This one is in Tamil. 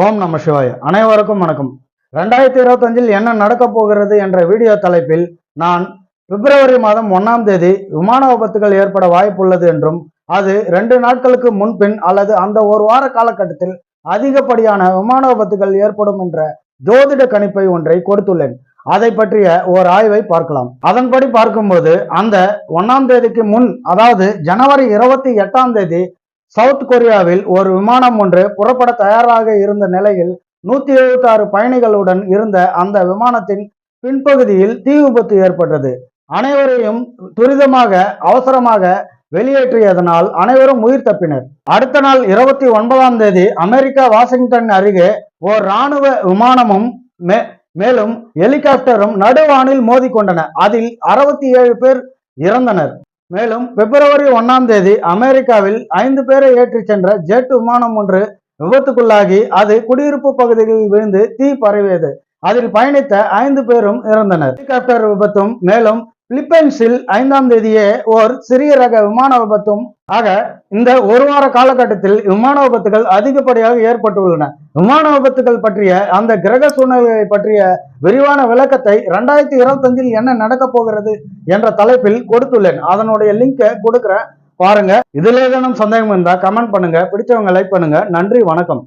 ஓம் நம சிவாய. அனைவருக்கும் வணக்கம். 2025 என்ன நடக்க போகிறது என்ற வீடியோ தலைப்பில் நான் பிப்ரவரி மாதம் 1ஆம் தேதி விமான விபத்துகள் ஏற்பட வாய்ப்புள்ளது என்றும் அது 2 நாட்களுக்கு முன்பின் அல்லது அந்த ஒரு வார காலகட்டத்தில் அதிகப்படியான விமான விபத்துகள் ஏற்படும் என்ற ஜோதிட கணிப்பை ஒன்றை கொடுத்துள்ளேன். அதை பற்றிய ஒரு ஆய்வை பார்க்கலாம். அதன்படி பார்க்கும்போது அந்த 1ஆம் தேதிக்கு முன், அதாவது ஜனவரி 28ஆம் தேதி சவுத் கொரியாவில் ஒரு விமானம் ஒன்று புறப்பட தயாராக இருந்த நிலையில் 176 பயணிகளுடன் இருந்த அந்த விமானத்தின் பின்பகுதியில் தீ விபத்து ஏற்பட்டது. அனைவரையும் துரிதமாக அவசரமாக வெளியேற்றியதனால் அனைவரும் உயிர் தப்பினர். அடுத்த நாள் 29ஆம் தேதி அமெரிக்கா வாஷிங்டன் அருகே ஓர் இராணுவ விமானமும் மேலும் ஹெலிகாப்டரும் நடுவானில் மோதிக்கொண்டன. அதில் 67 பேர் இறந்தனர். மேலும் பிப்ரவரி 1ஆம் தேதி அமெரிக்காவில் 5 பேரை ஏற்றி சென்ற ஜெட் விமானம் ஒன்று விபத்துக்குள்ளாகி அது குடியிருப்பு பகுதிகளில் விழுந்து தீ பரவியது. அதில் பயணித்த 5 பேரும் இறந்தனர். ஹெலிகாப்டர் விபத்தும் மேலும் பிலிப்பைன்ஸில் 5ஆம் தேதியே ஓர் சிறிய ரக விமான விபத்தும் ஆக இந்த ஒரு வார காலகட்டத்தில் விமான விபத்துகள் அதிகப்படியாக ஏற்பட்டுள்ளன. விமான விபத்துகள் பற்றிய அந்த கிரக சூழ்நிலைகளை பற்றிய விரிவான விளக்கத்தை 2025 என்ன நடக்க போகிறது என்ற தலைப்பில் கொடுத்துள்ளேன். அதனுடைய லிங்கை கொடுக்கிறேன், பாருங்க. இதுல ஏதேனும் சந்தேகம் இருந்தா கமெண்ட் பண்ணுங்க. பிடிச்சவங்க லைக் பண்ணுங்க. நன்றி, வணக்கம்.